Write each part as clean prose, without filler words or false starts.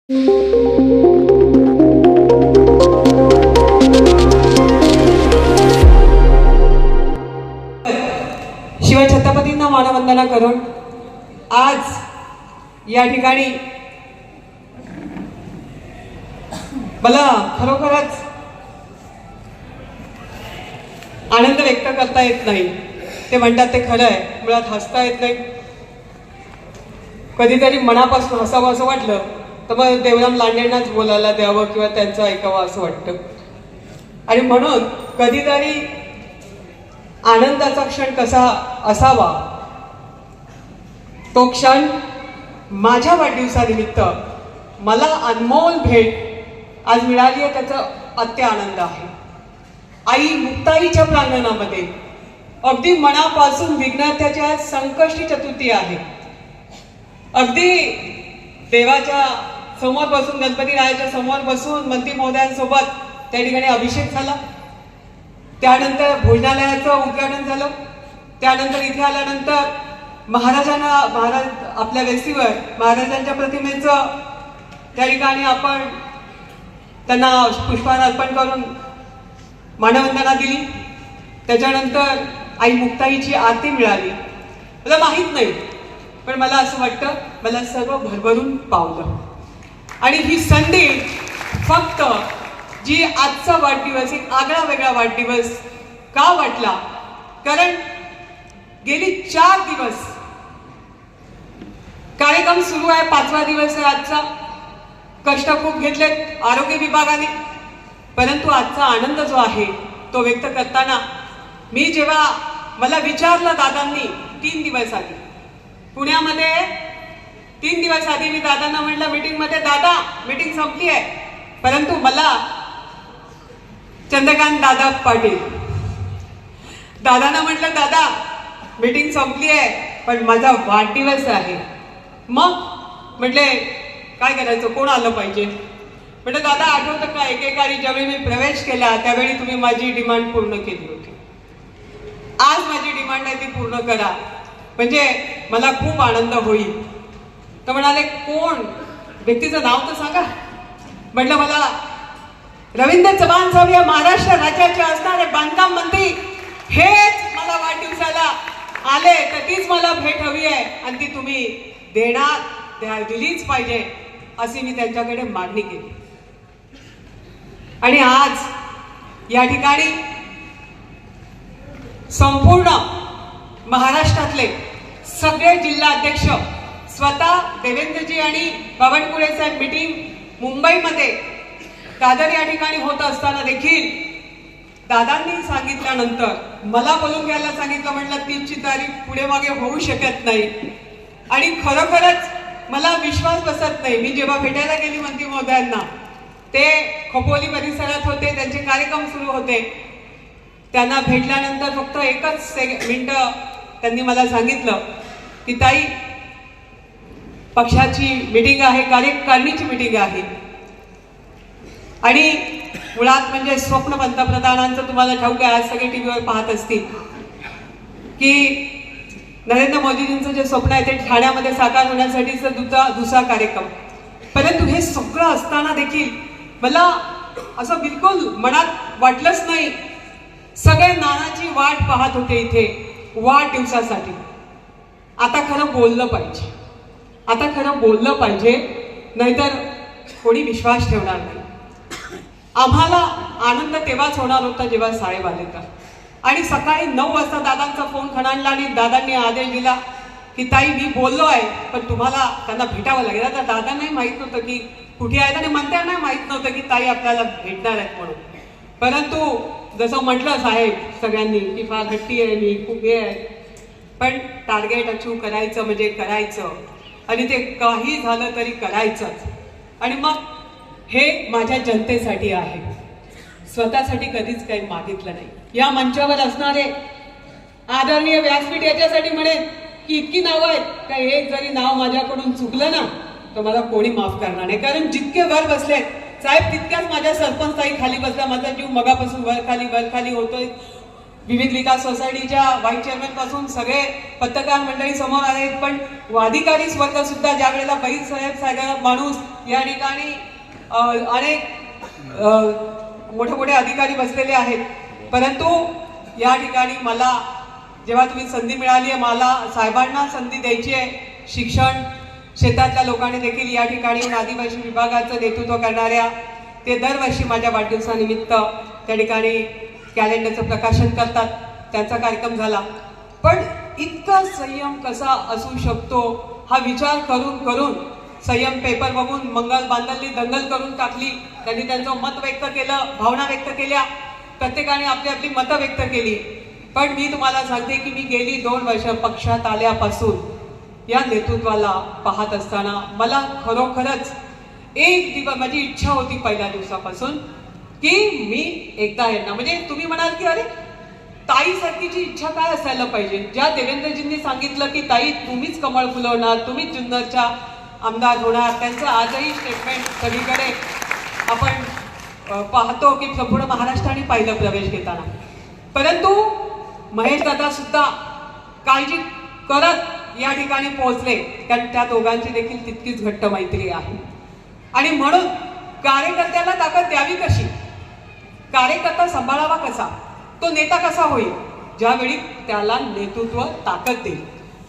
शिवाय छत्रपतींना मानवंदना करून आज या ठिकाणी मला खरोखरच आनंद व्यक्त करता येत नाही। ते म्हणतात ते खरं आहे, मुळात हसता येत नाही। कधीतरी मनापासून हसावं असं वाटलं तर मग देवराम लांडेंनाच बोलायला द्यावं किंवा त्यांचं ऐकावं असं वाटतं। आणि म्हणून कधीतरी आनंदाचा क्षण कसा असावा, तो क्षण माझ्या वाढदिवसानिमित्त मला अनमोल भेट आज मिळाली आहे, त्याचा अत्य आनंद आहे। आई मुक्ताईच्या प्रांगणामध्ये अगदी मनापासून विघ्नात्याच्या संकष्टी चतुर्थी आहे। अगदी देवाच्या समोर बसून, गणपती रायाच्या समोर बसून मंत्री महोदयांसोबत त्या ठिकाणी अभिषेक झाला। त्यानंतर भोजनालयाचं उद्घाटन झालं। त्यानंतर इथे आल्यानंतर महाराज आपल्या वेसीवर महाराजांच्या प्रतिमेचं त्या ठिकाणी आपण त्यांना पुष्पहार अर्पण करून मानवंदना दिली। त्याच्यानंतर आई मुक्ताईची आरती मिळाली। मला माहित नाही, पण मला असं वाटतं मला सर्व भरभरून पावलं। आणि ही संधी फक्त जी आजचा वाढदिवस एक आगळा वेगळा वाढदिवस का वाटला, कारण गेली 4 दिवस कार्यक्रम सुरू आहे, 5वा दिवस आहे आजचा। कष्ट खूप घेतलेत आरोग्य विभागाने, परंतु आजचा आनंद जो आहे तो व्यक्त करताना मी जेव्हा मला विचारलं दादांनी 3 दिवस आधी पुण्यामध्ये, 3 दिवस आधी मी दादांना म्हटलं मीटिंगमध्ये, दादा मीटिंग संपली आहे, परंतु मला चंद्रकांत दादा पाटील दादांना म्हटलं दादा मीटिंग संपली आहे पण माझा वाढदिवस आहे। मग म्हटले काय करायचं, कोण आलं पाहिजे? म्हटलं दादा आठवतं का एकेकाळी ज्यावेळी मी प्रवेश केला त्यावेळी तुम्ही माझी डिमांड पूर्ण केली होती। आज माझी डिमांड आहे ती पूर्ण करा, म्हणजे मला खूप आनंद होईल। तर म्हणाले कोण, व्यक्तीचं नाव तर सांगा। म्हटलं मला रवींद्र चव्हाण साहेब या महाराष्ट्र राज्याचे असणारे बांधकाम मंत्री हेच मला वाढदिवसाला आले तर तीच मला भेट हवी आहे आणि ती तुम्ही दिलीच पाहिजे अशी मी त्यांच्याकडे मागणी केली। आणि आज या ठिकाणी संपूर्ण महाराष्ट्रातले सगळे जिल्हाध्यक्ष स्वतः देवेंद्रजी आणि बावनकुळे साहेब मीटिंग मुंबईमध्ये दादर या ठिकाणी होत असताना देखील दादांनी सांगितल्यानंतर मला बोलून घ्यायला सांगितलं। म्हटलं 30ची तारीख पुढे मागे होऊ शकत नाही। आणि खरोखरच मला विश्वास बसत नाही। मी जेव्हा भेटायला गेली मंत्री महोदयांना, ते खोपोली परिसरात होते, त्यांचे कार्यक्रम सुरू होते। त्यांना भेटल्यानंतर फक्त एकच मिनिट त्यांनी मला सांगितलं की ताई पक्षाची मीटिंग आहे, कार्यकारिणीची मीटिंग आहे आणि मुळात म्हणजे स्वप्न पंतप्रधानांचं तुम्हाला ठाऊक आहे, आज सगळे टीव्हीवर पाहत असतील की नरेंद्र मोदीजींचं जे स्वप्न आहे ते ठाण्यामध्ये साकार होण्यासाठीचा दुसरा कार्यक्रम। परंतु हे सगळं असताना देखील मला असं बिलकुल मनात वाटलंच नाही। सगळे नानाची वाट पाहत होते इथे वाढदिवसासाठी। आता खरं बोललं पाहिजे, आता खरं बोललं पाहिजे, नाहीतर कोणी विश्वास ठेवणार नाही। आम्हाला आनंद तेव्हाच होणार होता जेव्हा साहेब आले तर। आणि सकाळी 9 वाजता दादांचा फोन खणाणला आणि दादांनी आदेश दिला की ताई मी बोललो आहे पण तुम्हाला त्यांना भेटावं लागेल। आता दादांनाही माहित नव्हतं की कुठे आहेत आणि मंत्र्यांनाही माहित नव्हतं की ताई आपल्याला भेटणार आहेत म्हणून। परंतु जसं म्हटलं साहेब सगळ्यांनी की फार हट्टी आहे मी, खूप हे आहे, पण टार्गेट अचीव करायचं म्हणजे करायचं आणि ते काही झालं तरी करायचंच। आणि मग हे माझ्या जनतेसाठी आहे, स्वतःसाठी कधीच काही मागितलं नाही। या मंचावर असणारे आदरणीय व्यासपीठ याच्यासाठी म्हणेन की इतकी नावं आहेत का एक जरी नाव माझ्याकडून चुकलं ना तर मला कोणी माफ करणार नाही। कारण जितके वर बसले साहेब तितक्याच माझ्या सरपंच ताई खाली बसला, माझा जीव मगापासून वर खाली होतोय। विविध विकास सोसायटीच्या व्हाईस चेअरमॅन पासून सगळे पत्रकार मंडळी समोर आहेत, पण अधिकारी वर्ग सुद्धा ज्या वेळेला बैल साहेब सारखा माणूस या ठिकाणी अनेक मोठे मोठे अधिकारी बसलेले आहेत. परंतु या ठिकाणी मला जेव्हा तुम्ही संधी मिळाली आहे, मला साहेबांना संधी द्यायची आहे. शिक्षण क्षेत्रातल्या लोकांनी देखील या ठिकाणी आदिवासी विभागाचं नेतृत्व करणाऱ्या ते दरवर्षी माझ्या वाढदिवसानिमित्त त्या ठिकाणी कॅलेंडरचं प्रकाशन करतात. त्यांचा कार्यक्रम झाला, पण इतका संयम कसा असू शकतो हा विचार करून करून संयम पेपर बघून मंगल बांधलनी दंगल करून टाकली. त्यांनी त्यांचं मत व्यक्त केलं, भावना व्यक्त केल्या, प्रत्येकाने आपली आपली मतं व्यक्त केली. पण मी तुम्हाला सांगते की मी गेली 2 वर्ष पक्षात आल्यापासून या नेतृत्वाला पाहत असताना मला खरोखरच एक दिवस माझी इच्छा होती पहिल्या दिवसापासून की मी एकदा यांना, म्हणजे तुम्ही म्हणाल की अरे ताईसारखीची इच्छा काय असायला पाहिजे. ज्या देवेंद्रजींनी सांगितलं की ताई तुम्हीच कमळ फुलवणार, तुम्हीच जुन्नरच्या आमदार होणार, त्यांचं आजही स्टेटमेंट सगळीकडे आपण पाहतो की संपूर्ण महाराष्ट्राने पाहिलं प्रवेश घेताना. परंतु महेश दादा सुद्धा काळजी करत या ठिकाणी पोहोचले, कारण त्या दोघांची देखील तितकीच घट्ट मैत्री आहे. आणि म्हणून कार्यकर्त्याला ताकद द्यावी कशी, कार्यकर्ता सांभाळावा कसा, तो नेता कसा होईल, ज्यावेळी त्याला नेतृत्व ताकद देईल.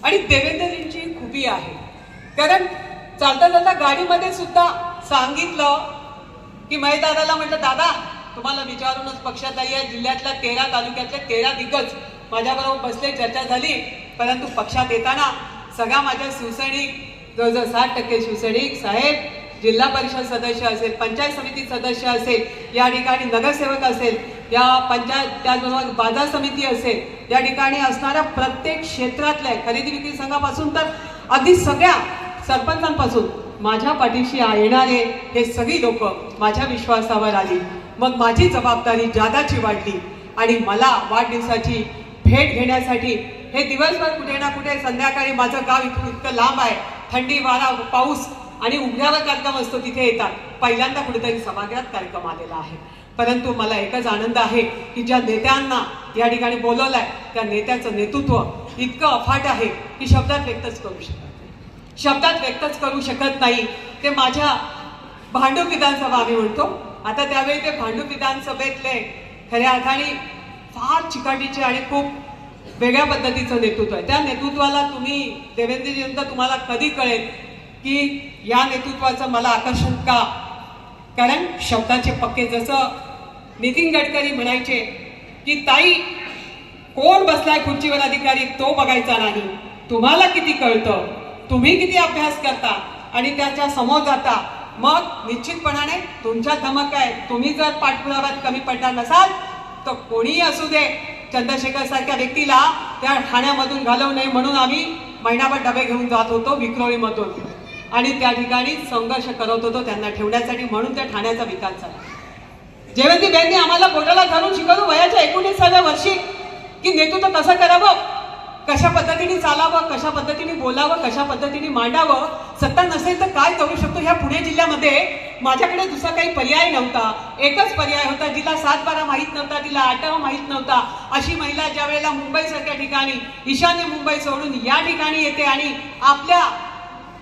आणि देवेंद्रजींची खूबी आहे, कारण चालता चालता गाडीमध्ये सुद्धा सांगितलं की महेश दादाला म्हटलं, दादा तुम्हाला विचारूनच पक्षात आहे. जिल्ह्यातल्या 13 तालुक्यातले 13 दिग्गज माझ्याबरोबर बसले, चर्चा झाली. परंतु पक्षात येताना सगळा माझ्या शिवसैनिक जवळजवळ 60% शिवसैनिक साहेब, जिल्हा परिषद सदस्य असेल, पंचायत समिती सदस्य असेल, या ठिकाणी नगरसेवक असेल, या पंचायत त्याचबरोबर बाजार समिती असेल, या ठिकाणी असणाऱ्या प्रत्येक क्षेत्रातल्या खरेदी विक्री संघापासून तर अगदी सगळ्या सरपंचांपासून माझ्या पाठीशी येणारे हे सगळी लोक माझ्या विश्वासावर आली. मग माझी जबाबदारी जादाची वाढली आणि मला वाढदिवसाची भेट घेण्यासाठी हे दिवसभर कुठे ना कुठे, संध्याकाळी माझं गाव इथून इतकं लांब आहे, थंडी वारा पाऊस आणि उघड्यावर कार्यक्रम असतो, तिथे येतात. पहिल्यांदा कुठेतरी सभागृहात कार्यक्रम आलेला आहे. परंतु मला एकच आनंद आहे की ज्या नेत्यांना या ठिकाणी बोलवलंय त्या नेत्याचं नेतृत्व इतकं अफाट आहे की शब्दात व्यक्तच करू शकत नाही. ते माझ्या भांडूप विधानसभा आम्ही म्हणतो, आता त्यावेळी ते भांडूप विधानसभेतले खऱ्या अर्थाने फार चिकाटीचे आणि खूप वेगळ्या पद्धतीचं नेतृत्व आहे. त्या नेतृत्वाला तुम्ही देवेंद्रजींचं तुम्हाला कधी कळेल की या नेतृत्वाचं मला आकर्षण का, कारण शब्दाचे पक्के. जसं नितीन गडकरी म्हणायचे की ताई कोण बसलाय खुर्चीवर अधिकारी तो बघायचा नाही, तुम्हाला किती कळतं, तुम्ही किती अभ्यास करता आणि त्याच्या समोर जाता, मग निश्चितपणाने तुमच्या धमक आहे. तुम्ही जर पाठपुराव्यात कमी पडणार नसाल तर कोणीही असू दे, चंद्रशेखर सारख्या व्यक्तीला त्या ठाण्यामधून घालवू नये म्हणून आम्ही महिनाभर डबे घेऊन जात होतो विक्रोळीमधून आणि त्या ठिकाणी संघर्ष करत होतो त्यांना ठेवण्यासाठी. म्हणून त्या ठाण्याचा विकास झाला. जयवंतीबाईंनी आम्हाला बोटाला धरून शिकवलं वयाच्या 19व्या वर्षी की नेतृत्व कसं करावं, कशा पद्धतीने चालावं, कशा पद्धतीने बोलावं, कशा पद्धतीने मांडावं. सत्ता नसेल तर काय करू शकतो. ह्या पुणे जिल्ह्यामध्ये माझ्याकडे दुसरा काही पर्याय नव्हता, एकच पर्याय होता. जिला 7-12 माहीत नव्हता, तिला 8 माहीत नव्हता, अशी महिला ज्या वेळेला मुंबईसारख्या ठिकाणी, ईशान्य मुंबई सोडून या ठिकाणी येते आणि आपल्या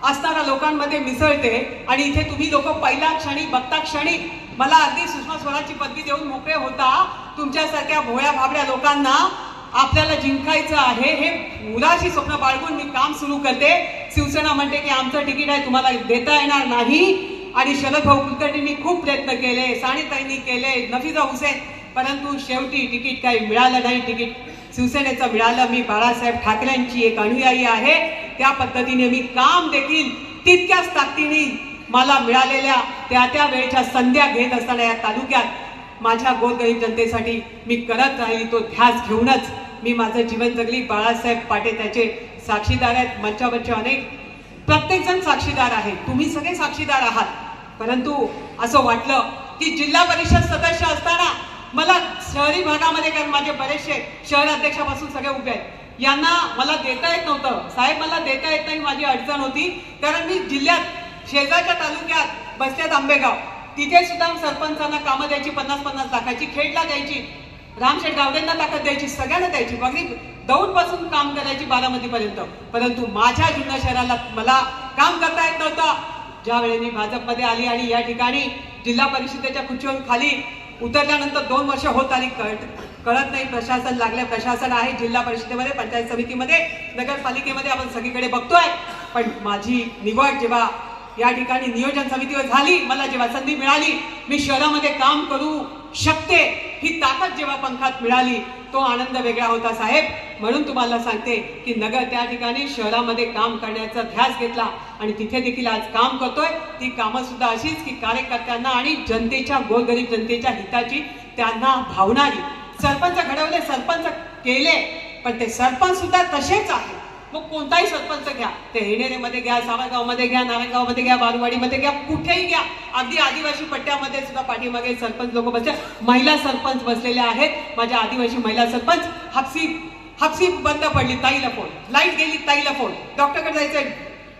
असणाऱ्या लोकांमध्ये मिसळते आणि इथे तुम्ही लोक पहिल्या क्षणी बघता क्षणी मला अगदी सुषमा स्वराजची पदवी देऊन मोकळे होता. तुमच्यासारख्या भोळ्या भाबड्या लोकांना आपल्याला जिंकायचं आहे हे मुलाशी स्वप्न बाळगून मी काम सुरू करते. शिवसेना म्हणते की आमचं तिकीट आहे, तुम्हाला देता येणार नाही. आणि शरद भाऊ कुलकर्णींनी खूप प्रयत्न केले, साणीताईंनी केले, नफिजा हुसेन, परंतु शेवटी तिकीट काही मिळालं नाही. तिकीट शिवसेनेचं मिळालं. मी बाळासाहेब ठाकरेंची एक अनुयायी आहे. त्या पद्धतीने मी काम देखील तितक्याच ताकदीने मला मिळालेल्या त्या वेळेच्या संध्या घेत असताना या तालुक्यात माझ्या गोरगरीब जनतेसाठी मी करत राहिली. तो ध्यास घेऊनच मी माझं जीवन जगली. बाळासाहेब पाटे त्याचे साक्षीदार आहेत. मंचावरचे अनेक प्रत्येक जण साक्षीदार आहे, तुम्ही सगळे साक्षीदार आहात. परंतु असं वाटलं की जिल्हा परिषद सदस्य असताना मला शहरी भागामध्ये, कारण माझे बरेचसे शहर अध्यक्षापासून सगळे उभे आहेत, यांना मला देता येत नव्हतं. साहेब मला देता येत नाही, माझी अडचण होती. कारण मी जिल्ह्यात शेजारच्या तालुक्यात बसल्यात आंबेगाव, तिथे सुद्धा सरपंचांना कामं द्यायची 50-50 लाखाची, खेडला द्यायची रामशेठ गावडेंना ताकद द्यायची, सगळ्यांना द्यायची, बाकी दौडपासून काम करायची बारामतीपर्यंत. परंतु माझ्या जुन्नर शहराला मला काम करता येत नव्हतं. ज्या वेळी मी भाजपमध्ये आली आणि या ठिकाणी जिल्हा परिषदेच्या खुर्चीवरून खाली उतरल्यानंतर 2 वर्ष होत आली, कळत नाही. प्रशासन लागले, प्रशासन आहे जिल्हा परिषदेमध्ये, पंचायत समितीमध्ये, नगरपालिकेमध्ये, आपण सगळीकडे बघतोय. पण माझी निवड जेव्हा या ठिकाणी नियोजन समितीवर झाली, मला जेव्हा संधी मिळाली, मी शहरामध्ये काम करू शकते ही ताकद जेव्हा पंखात मिळाली, तो आनंद वेगळा होता साहेब. म्हणून तुम्हाला सांगते की नगर त्या ठिकाणी शहरामध्ये काम करण्याचा ध्यास घेतला आणि तिथे देखील आज काम करतोय. ती कामं सुद्धा अशीच की कार्यकर्त्यांना आणि जनतेच्या, गोरगरीब जनतेच्या हिताची त्यांना भावणारी. सरपंच घडवले, सरपंच केले, पण ते सरपंच सुद्धा तसेच आहे. मग कोणताही सरपंच घ्या, ते हेणेरेमध्ये घ्या, सावरगावमध्ये घ्या, नारायणगावमध्ये घ्या, बारुवाडीमध्ये घ्या, कुठेही घ्या, अगदी आदिवासी पट्ट्यामध्ये सुद्धा पाठीमागे सरपंच लोक बसले, महिला सरपंच बसलेले आहेत. माझ्या आदिवासी महिला सरपंच हापसी बंद पडली, ताईला फोन, लाईट गेली, ताईला फोन, डॉक्टरकडे जायचंय,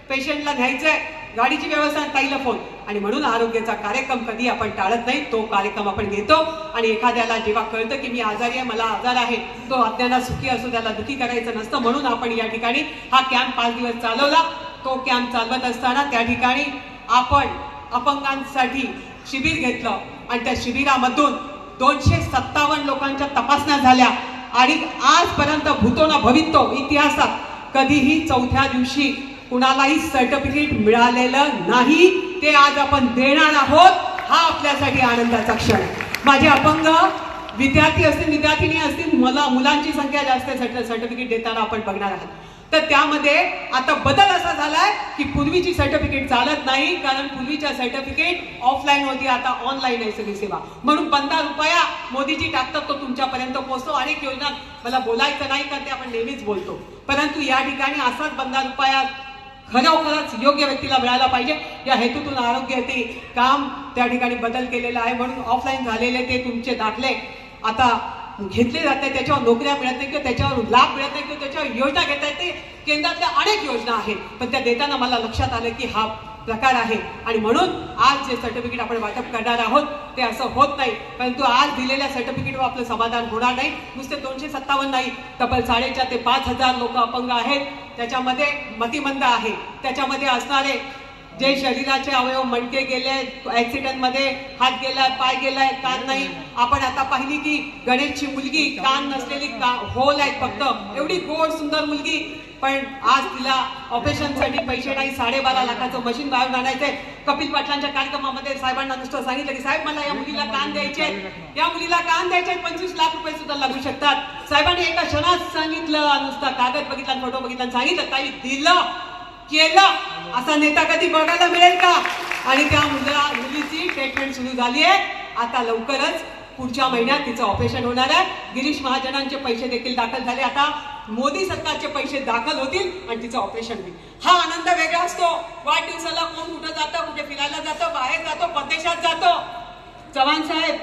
पेशंटला न्यायचंय, गाडीची व्यवस्था, ताईला फोन. आणि म्हणून आरोग्याचा कार्यक्रम कधी आपण टाळत नाही, तो कार्यक्रम आपण घेतो. आणि एखाद्याला जेव्हा कळतं की मी आजारी आहे, मला आजार आहे, तो अज्ञाना सुखी असो, त्याला दुखी करायचं नसतं. म्हणून आपण या ठिकाणी हा कॅम्प 5 दिवस चालवला. तो कॅम्प चालवत असताना त्या ठिकाणी आपण अपंगांसाठी शिबिर घेतलं आणि त्या शिबिरामधून 257 लोकांच्या तपासण्या झाल्या. आणि आजपर्यंत भूतो ना भवितो इतिहासात कधीही 4थ्या दिवशी कुणालाही सर्टिफिकेट मिळालेलं नाही. ते आज आपण देणार आहोत. हा आपल्यासाठी आनंदाचा क्षण आहे. माझे अपंग विद्यार्थी असतील, विद्यार्थिनी असतील, मुलांची संख्या जास्त आहे, सर्टिफिकेट देताना आपण बघणार आहोत. तर त्यामध्ये आता बदल असा झालाय की पूर्वीची सर्टिफिकेट चालत नाही, कारण पूर्वीच्या सर्टिफिकेट ऑफलाईन होती, आता ऑनलाईन आहे सगळी सेवा. म्हणून 15 रुपया मोदीजी टाकतात, तो तुमच्यापर्यंत पोहोचतो. अनेक योजना मला बोलायचं नाही कारण ते आपण नेहमीच बोलतो, परंतु या ठिकाणी असाच 15 रुपया खरोखरच योग्य व्यक्तीला मिळायला पाहिजे. या हेतूतून आरोग्याचे काम त्या ठिकाणी बदल केलेला आहे. म्हणून ऑफलाईन झालेले ते तुमचे दाखले आता घेतले जाते, त्याच्यावर नोकऱ्या मिळत नाही किंवा त्याच्यावर लाभ मिळत नाही किंवा त्याच्यावर योजना घेता येते. केंद्रातल्या अनेक योजना आहेत, पण त्या देताना मला लक्षात आलं की हा प्रकार आहे. आणि म्हणून आज जे सर्टिफिकेट आपण वाटप करणार आहोत ते असं होत नाही. परंतु आज दिलेल्या सर्टिफिकेटवर आपलं समाधान होणार नाही. नुसते 257 नाही, तब्बल 4,500 ते 5,000 लोक अपंग आहेत. त्याच्यामध्ये मतिमंद आहे, त्याच्यामध्ये असणारे जे शरीराचे अवयव, मणके गेले, ऍक्सिडेंटमध्ये हात गेलाय, पाय गेलाय, कान नाही. आपण आता पाहिली की गणेशची मुलगी, कान नसलेली, होल आहेत फक्त, एवढी गोड सुंदर मुलगी, पण आज तिला ऑपरेशनसाठी पैसे नाही. 12.5 लाखाचं मशीन बाहेर आणायचंय. कपिल पाटलांच्या कार्यक्रमामध्ये साहेबांना नुसतं सांगितलं की साहेब मला या मुलीला कान द्यायचे, या मुलीला कान द्यायचे, 25 लाख रुपये सुद्धा लागू शकतात. साहेबांनी एका क्षणात सांगितलं, नुसता कागद बघितला, फोटो बघितला, सांगितलं, काही दिलं, केलं. असा नेता कधी बघायला मिळेल का? आणि त्या मुलीची ट्रीटमेंट सुरू झाली आहे. आता लवकरच पुढच्या महिन्यात तिचं ऑपरेशन होणार आहे. गिरीश महाजनांचे पैसे देखील दाखल झाले. आता मोदी सरकारचे पैसे दाखल होतील आणि तिचं ऑपरेशन होईल. हा आनंद वेगळा असतो. वाढदिवसाला कोण कुठं जातं, कुठे फिरायला जातं, बाहेर जातो, परदेशात जातो. चव्हाण साहेब,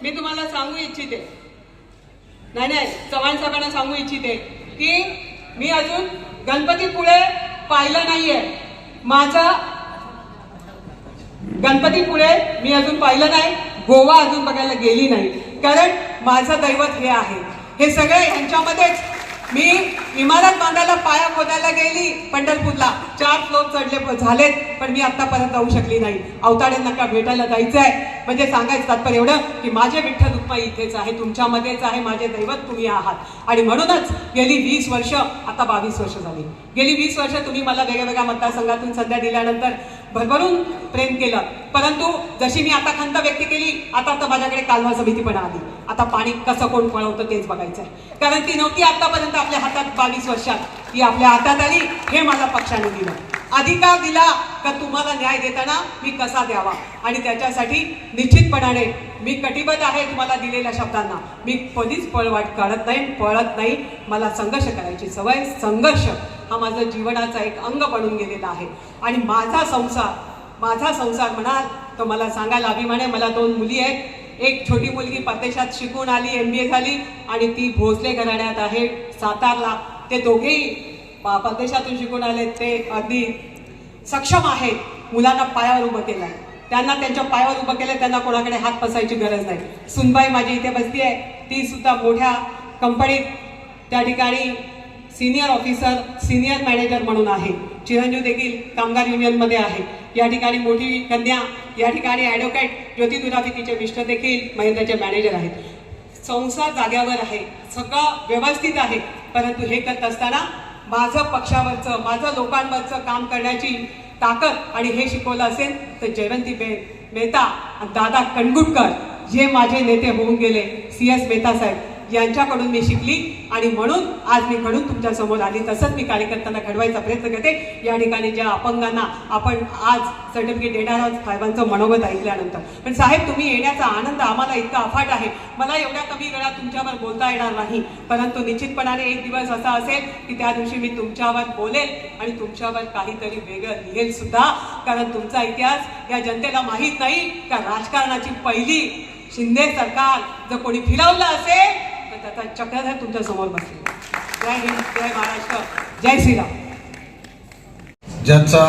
मी तुम्हाला सांगू इच्छिते, नाही चव्हाण साहेबांना सांगू इच्छिते की मी अजून गणपतीपुळे पाहिलं नाहीये. माझा गणपतीपुळे मी अजून पाहिलं नाही, गोवा अजून बघायला गेली नाही, कारण माझं दैवत हे आहे. हे सगळे ह्यांच्यामध्येच मी इमारत बांधायला, पाया खोदायला गेली पंढरपूरला, 4 फ्लोर चढले झालेत, पण मी आतापर्यंत जाऊ शकली नाही. अवताड्यांना का भेटायला जायचंय. म्हणजे सांगायचं तात्पर्य एवढं की माझे विठ्ठल रुक्माई इथेच आहे, तुमच्यामध्येच आहे, माझे दैवत तुम्ही आहात. आणि म्हणूनच गेली 20 वर्ष, आता 22 वर्ष झाली, गेली 20 वर्ष तुम्ही मला वेगवेगळ्या मतदारसंघातून संध्या दिल्यानंतर भरभरून प्रेम केलं. परंतु जशी मी आता खंत व्यक्त केली, आता माझ्याकडे कालवा समिती पण आली. आता पाणी कसं कोण पळवतं तेच बघायचंय, कारण ती नव्हती आतापर्यंत आपल्या हातात. 22 वर्षात ती आपल्या हातात आली. हे मला पक्षाने दिलं, अधिकार दिला का तुम्हाला न्याय देताना मी कसा द्यावा. आणि त्याच्यासाठी निश्चितपणाने मी कटिबद्ध आहे तुम्हाला दिलेल्या शब्दांना. मी कधीच पळवाट काढत नाही, पळत नाही. मला संघर्ष करायची सवय. संघर्ष हा माझं जीवनाचा एक अंग बनून गेलेला आहे. आणि माझा संसार म्हणाल तर मला सांगायला अभिमान आहे. मला 2 मुली आहेत. एक छोटी मुलगी परदेशात शिकून आली, MBA झाली, आणि ती भोसले घराण्यात आहे सातारला. ते दोघेही परदेशातून शिकून आले, ते अगदी सक्षम आहेत. मुलांना पायावर उभं केलं आहे, त्यांना त्यांच्या पायावर उभं केलं, त्यांना कोणाकडे हात पसायची गरज नाही. सुनबाई माझी इथे बसली आहे, ती सुद्धा मोठ्या कंपनीत त्या ठिकाणी सिनियर ऑफिसर, सिनियर मॅनेजर म्हणून आहे. चिरंजीव देखील कामगार युनियनमध्ये आहे. या ठिकाणी मोठी कन्या, या ठिकाणी ॲडव्होकेट ज्योती दुराफिकीचे मिस्टर देखील महिंद्राचे मॅनेजर आहेत. संसार जाग्यावर आहे, सगळं व्यवस्थित आहे. परंतु हे करत असताना माझं पक्षावरचं, माझं लोकांवरचं काम करण्याची ताकद आणि हे शिकवलं असेल तर जयवंतीबेन मेहता आणि दादा कणगुटकर जे माझे नेते होऊन गेले, CS मेहता साहेब यांच्याकडून मी शिकली आणि म्हणून आज मी घडून तुमच्या समोर आली. तसंच मी कार्यकर्त्यांना घडवायचा प्रयत्न करते. या ठिकाणी ज्या अपंगांना आपण आज सर्टिफिकेट देणार आहोत साहेबांचं मनोगत ऐकल्यानंतर. पण साहेब, तुम्ही येण्याचा आनंद आम्हाला इतका अफाट आहे. मला एवढ्या कमी वेळात तुमच्यावर बोलता येणार नाही, परंतु निश्चितपणाने एक दिवस असा असेल की त्या दिवशी मी तुमच्यावर बोलेल आणि तुमच्यावर काहीतरी वेगळं लिहेल सुद्धा. कारण तुमचा इतिहास या जनतेला माहीत नाही का राजकारणाची पहिली शिंदे सरकार जर कोणी फिरवलं असेल तर त्याचा चक्रधर तुमच्या समोर बसले. जय हिंद, जय महाराष्ट्र, जय श्रीराम. ज्यांचा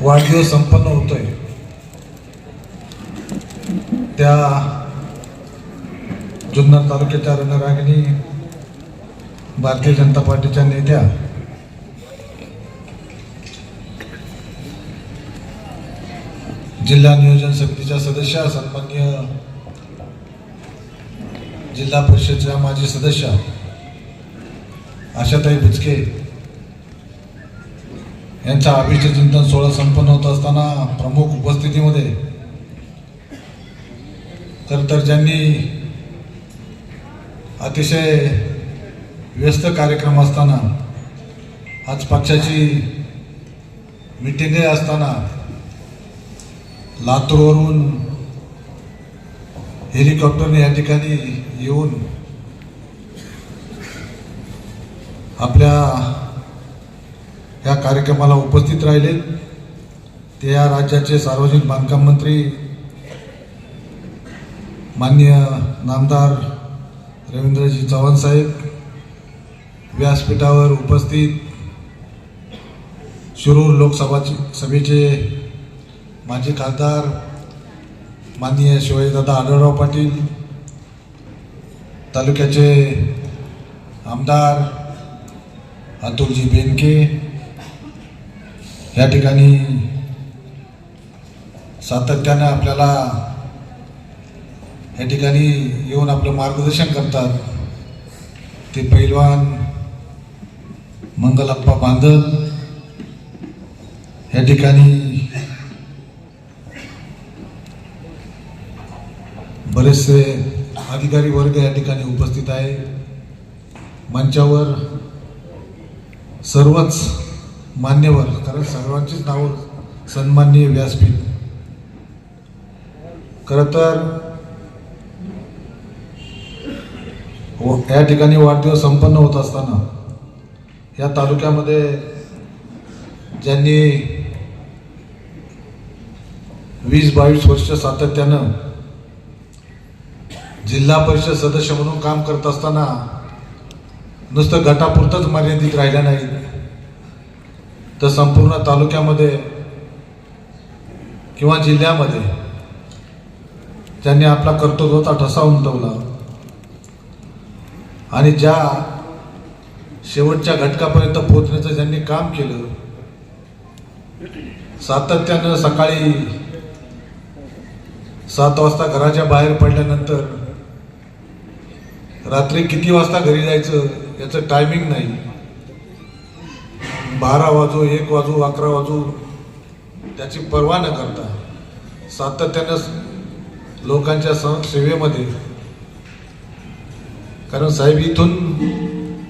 वाढदिवस संपन्न होतोय त्या जुन्नर तालुक्याच्या रणरागिणी भारतीय जनता पार्टीच्या नेत्या जिल्हा नियोजन समितीच्या सदस्य, सन्माननीय जिल्हा परिषदेच्या माजी सदस्य आशाताई बुचके यांचा अभिषेक चिंतन सोहळा संपन्न होत असताना प्रमुख उपस्थितीमध्ये तर ज्यांनी अतिशय व्यस्त कार्यक्रम असताना, आज पक्षाची मीटिंगही असताना लातूरवरून हेलिकॉप्टरने या ठिकाणी येऊन आपल्या या कार्यक्रमाला उपस्थित राहिले ते या राज्याचे सार्वजनिक बांधकाम मंत्री माननीय नामदार रवींद्रजी चव्हाण साहेब, व्यासपीठावर उपस्थित शिरूर लोकसभेचे माजी खासदार माननीय शिवाजीदादा आढळराव पाटील, तालुक्याचे आमदार अतुलजी बेनके या ठिकाणी सातत्याने आपल्याला या ठिकाणी येऊन आपलं मार्गदर्शन करतात. ते पैलवान मंगलप्पा बांदल या ठिकाणी बरेचसे अधिकारी वर्ग या ठिकाणी उपस्थित आहे. मंचावर सर्वच मान्यवर, कारण सर्वांचीच नावं सन्माननीय व्यासपीठ. खरं तर या ठिकाणी वाढदिवस संपन्न होत असताना या तालुक्यामध्ये ज्यांनी 20-22 वर्ष सातत्यानं जिल्हा परिषद सदस्य म्हणून काम करत असताना नुसतं गटापुरतंच मर्यादित राहिलं नाही, तर संपूर्ण तालुक्यामध्ये किंवा जिल्ह्यामध्ये ज्यांनी आपला कर्तृत्वाचा ठसा उमटवला आणि ज्या शेवटच्या घटकापर्यंत पोहोचण्याचं ज्यांनी काम केलं, सातत्यानं सकाळी 7 वाजता घराच्या बाहेर पडल्यानंतर रात्री किती वाजता घरी जायचं याचं टायमिंग नाही. 12 वाजो, 1 वाजो, 11 वाजो त्याची पर्वा न करता सातत्यानं लोकांच्या सेवेमध्ये. कारण साहेब, इथून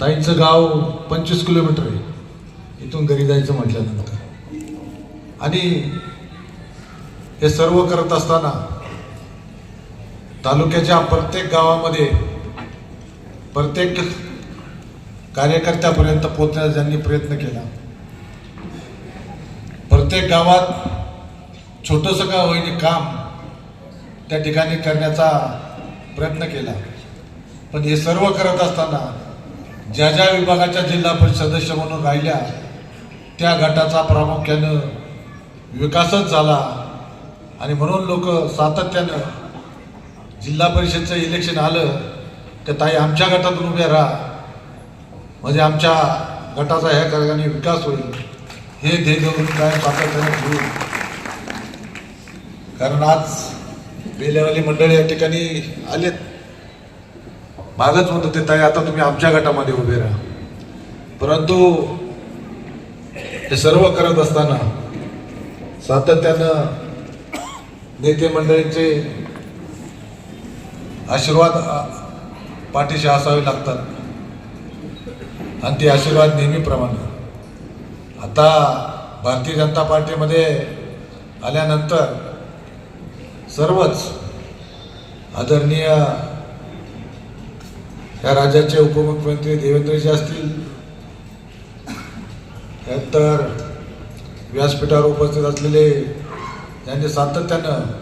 ताईंचं गाव 25 किलोमीटर आहे इथून घरी जायचं म्हटल्यानंतर. आणि हे सर्व करत असताना तालुक्याच्या प्रत्येक गावामध्ये प्रत्येक कार्यकर्त्यापर्यंत पोहोचण्याचा ज्यांनी प्रयत्न केला. प्रत्येक गावात छोटंसं का होईने काम त्या ठिकाणी करण्याचा प्रयत्न केला. पण हे सर्व करत असताना ज्या ज्या विभागाच्या जिल्हा परिषद सदस्य म्हणून राहिल्या त्या गटाचा प्रामुख्यानं विकासच झाला. आणि म्हणून लोक सातत्यानं जिल्हा परिषदचं इलेक्शन आलं तर ताई आमच्या गटातून उभ्या राहा, म्हणजे आमच्या गटाचा ह्या ठिकाणी विकास होईल, हे ध्येय घेऊन काय सातत्याने घेऊ. कारण आज बेलेवाली मंडळी या ठिकाणी आलेत, मागच म्हणत होते ताई आता तुम्ही आमच्या गटामध्ये उभे राहा. परंतु हे सर्व करत असताना सातत्यानं नेते मंडळींचे आशीर्वाद पाठीशी असावे लागतात आणि ते आशीर्वाद नेहमीप्रमाणे. आता भारतीय जनता पार्टीमध्ये आल्यानंतर सर्वच आदरणीय या राज्याचे उपमुख्यमंत्री देवेंद्रजी असतील, त्यानंतर व्यासपीठावर उपस्थित असलेले त्यांनी सातत्यानं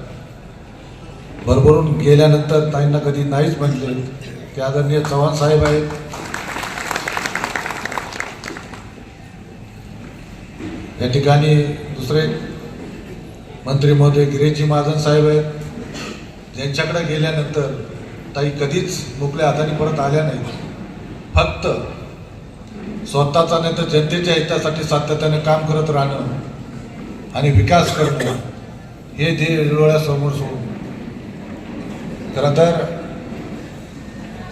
भरभरून गेल्यानंतर ताईंना कधी नाहीच म्हटले ते आदरणीय चव्हाण साहेब आहेत. या ठिकाणी दुसरे मंत्री महोदय गिरीशजी महाजन साहेब आहेत, ज्यांच्याकडे गेल्यानंतर ताई कधीच मोकळ्या हाताने परत आल्या नाहीत. फक्त स्वतःचा नाही तर जनतेच्या हितासाठी सातत्याने काम करत राहणं आणि विकास करणं हे ध्येय डोळ्यासमोर सोडून. खरं तर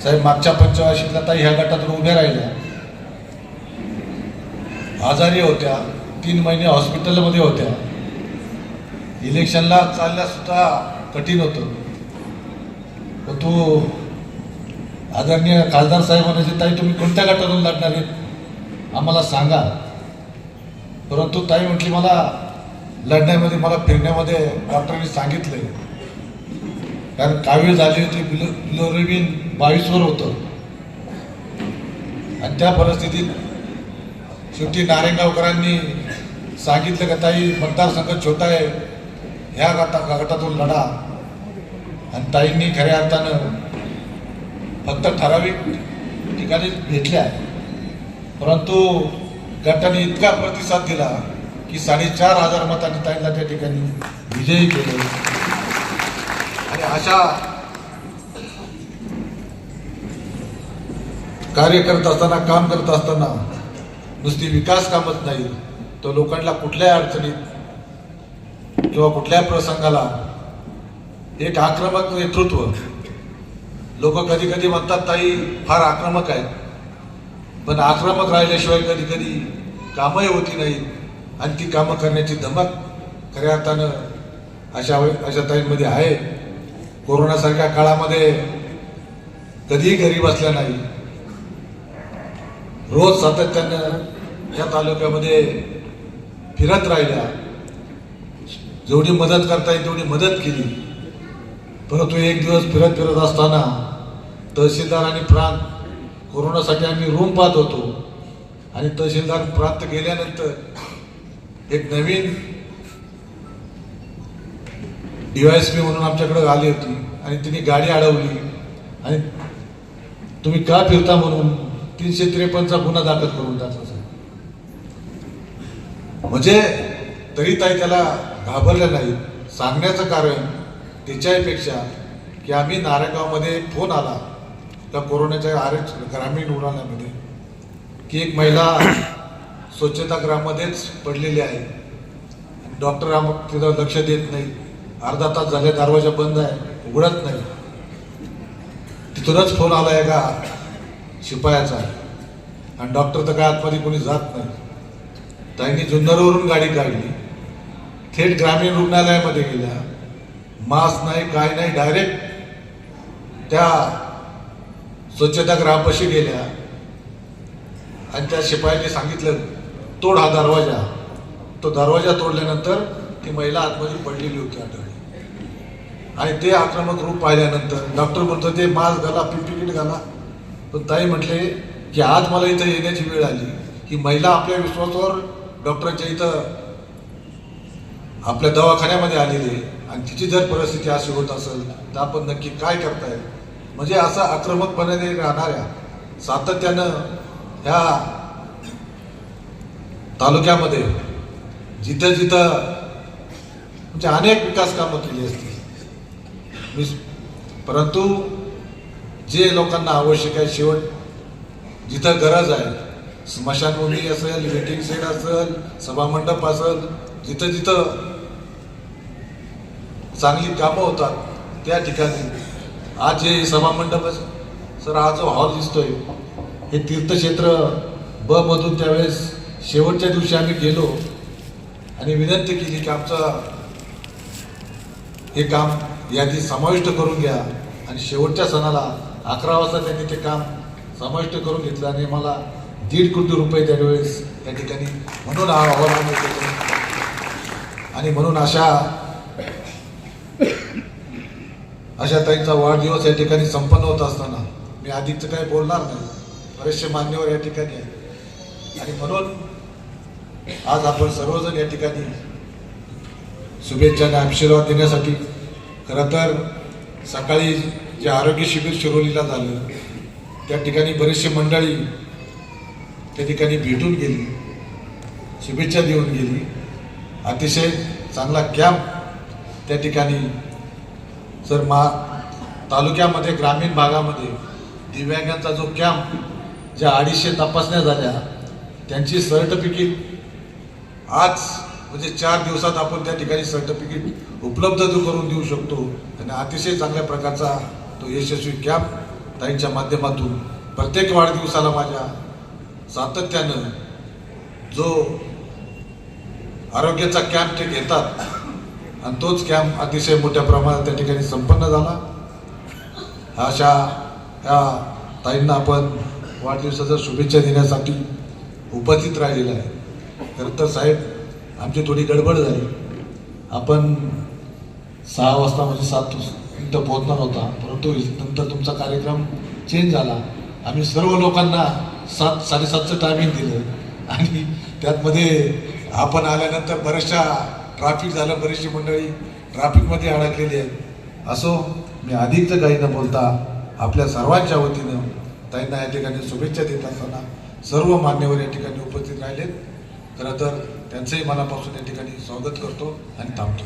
साहेब मागच्या पंचवार्षिकला ताई ह्या गटातून उभ्या राहिल्या, आजारी होत्या, 3 महिने हॉस्पिटलमध्ये होत्या, इलेक्शनला चालल्या सुद्धा कठीण होतं. तो आदरणीय खासदार साहेब म्हणायचे ताई तुम्ही कोणत्या गटातून लढणार आहेत आम्हाला सांगा. परंतु ताई म्हटली मला लढण्यामध्ये, मला फिरण्यामध्ये डॉक्टरांनी सांगितलंय, कारण कावीळ झाली होती, बिलोरुबिन 22वर होतं आणि त्या परिस्थितीत शेवटी नारायणगावकरांनी सांगितलं का ताई मतदारसंघ छोटा आहे, ह्या गटातून लढा. आणि ताईंनी खऱ्या अर्थानं फक्त ठराविक ठिकाणी घेतल्या, परंतु गटाने इतका प्रतिसाद दिला की 4,500 मतांनी ताईंना त्या ठिकाणी विजयी केले. आणि अशा कार्य करत असताना, काम करत असताना नुसती विकास कामच नाही, तर लोकांना कुठल्याही अडचणीत किंवा कुठल्याही प्रसंगाला एक आक्रमक नेतृत्व. लोक कधी कधी म्हणतात ताई फार आक्रमक आहेत, पण आक्रमक राहिल्याशिवाय कधी कधी कामही होती नाहीत आणि ती कामं करण्याची धमक खऱ्या अर्थानं अशा ताईंमध्ये आहे. कोरोनासारख्या काळामध्ये कधीही घरी बसल्या नाही, रोज सातत्यानं या तालुक्यामध्ये फिरत राहिल्या, जेवढी मदत करता येईल तेवढी मदत केली. परंतु एक दिवस फिरत असताना तहसीलदार आणि प्रांत, कोरोनासाठी आम्ही रूम पाहत होतो आणि तहसीलदार प्रांत गेल्यानंतर एक नवीन DYSP म्हणून आमच्याकडे आली होती आणि तिने गाडी अडवली आणि तुम्ही का फिरता म्हणून 353चा गुन्हा दाखल करून टाकला. म्हणजे तरी ताई त्याला घाबरल्या नाही. सांगण्याचं कारण त्याच्यापेक्षा की आम्ही नारायणगावमध्ये फोन आला त्या कोरोनाच्या ग्रामीण रुग्णालयामध्ये की एक महिला स्वच्छतागृहामध्येच पडलेली आहे, डॉक्टर तिथं लक्ष देत नाही, अर्धा तास झाले दरवाजा बंद आहे, उघडत नाही. तिथूनच फोन आला आहे का शिपायाचा आणि डॉक्टर तर काय आतमध्ये कोणी जात नाही. त्यांनी जुन्नरवरून गाडी काढली, थेट ग्रामीण रुग्णालयामध्ये गेल्या, मास्क नाही काय नाही, डायरेक्ट त्या स्वच्छतागृहापाशी गेल्या आणि त्या शिपायाने सांगितलं तोड हा दरवाजा. तो दरवाजा तोडल्यानंतर ती महिला आतमध्ये पडलेली होती आढळली. आणि ते आक्रमक रूप पाहिल्यानंतर डॉक्टर म्हणतो ते मास्क घाला, PPE किट घाला. पण ताई म्हटले की आज मला इथं येण्याची वेळ आली. ही महिला आपल्या विश्वासावर डॉक्टरांच्या इथं आपल्या दवाखान्यामध्ये आलेली आहे आणि तिची जर परिस्थिती अशी होत असेल तर आपण नक्की काय करताय. म्हणजे असं आक्रमकपणे राहणाऱ्या, सातत्यानं ह्या तालुक्यामध्ये जिथं जिथं म्हणजे अनेक विकास कामं केली असतील. मी परंतु जे लोकांना आवश्यक आहे, शेवट जिथं गरज आहे, स्मशानभूमी असेल, वेटिंग शेड असेल, सभामंडप असेल, जिथं जिथं चांगली कामं होतात त्या ठिकाणी आज हे सभामंडप सर, हा जो हॉल दिसतोय हे तीर्थक्षेत्र ब मधून त्यावेळेस शेवटच्या दिवशी आम्ही गेलो आणि विनंती केली की आमचं हे काम यादी समाविष्ट करून घ्या, आणि शेवटच्या सणाला 11 वाजता त्यांनी ते काम समाविष्ट करून घेतलं आणि मला 1.5 कोटी रुपये त्यावेळेस त्या ठिकाणी म्हणून हा हॉल आम्ही केला. आणि म्हणून अशा ताईंचा वाढदिवस या ठिकाणी संपन्न होत असताना मी आधीचं काही बोलणार नाही, बरेचसे मान्यवर या ठिकाणी आहेत आणि म्हणून आज आपण सर्वजण या ठिकाणी शुभेच्छा आणि आशीर्वाद देण्यासाठी, खरं तर सकाळी जे आरोग्य शिबिर शिरोलीला झालं त्या ठिकाणी बरीचशी मंडळी त्या ठिकाणी भेटून गेली, शुभेच्छा देऊन गेली. अतिशय चांगला कॅम्प त्या ठिकाणी सर तालुक्यामध्ये ग्रामीण भागामध्ये दिव्यांगांचा जो कॅम्प, ज्या 250 तपासण्या झाल्या त्यांची सर्टिफिकेट आज म्हणजे 4 दिवसात आपण त्या ठिकाणी सर्टिफिकेट उपलब्ध करून देऊ शकतो. आणि अतिशय चांगल्या प्रकारचा तो यशस्वी कॅम्प ताईंच्या माध्यमातून प्रत्येक वाढदिवसाला माझ्या सातत्यानं जो आरोग्याचा कॅम्प ते घेतात आणि तोच कॅम्प अतिशय मोठ्या प्रमाणात त्या ठिकाणी संपन्न झाला. अशा ह्या ताईंना आपण वाढदिवसाच्या शुभेच्छा देण्यासाठी उपस्थित राहिलेला आहे. खरं तर साहेब आमची थोडी गडबड झाली, आपण 6 वाजता म्हणजे 7 मिनिटं पोहोचणार होता, परंतु नंतर तुमचा कार्यक्रम चेंज झाला. आम्ही सर्व लोकांना 7:30चं टायमिंग दिलं आणि त्यातमध्ये आपण आल्यानंतर बऱ्याचशा ट्रॅफिक झालं, बरीचशी मंडळी ट्रॅफिकमध्ये अडकलेली आहेत. असो, मी अधिकचं काही न बोलता आपल्या सर्वांच्या वतीनं ताईंना या ठिकाणी शुभेच्छा देत असताना सर्व मान्यवर या ठिकाणी उपस्थित राहिलेत. खरं तर त्यांचंही मनापासून या ठिकाणी स्वागत करतो आणि थांबतो.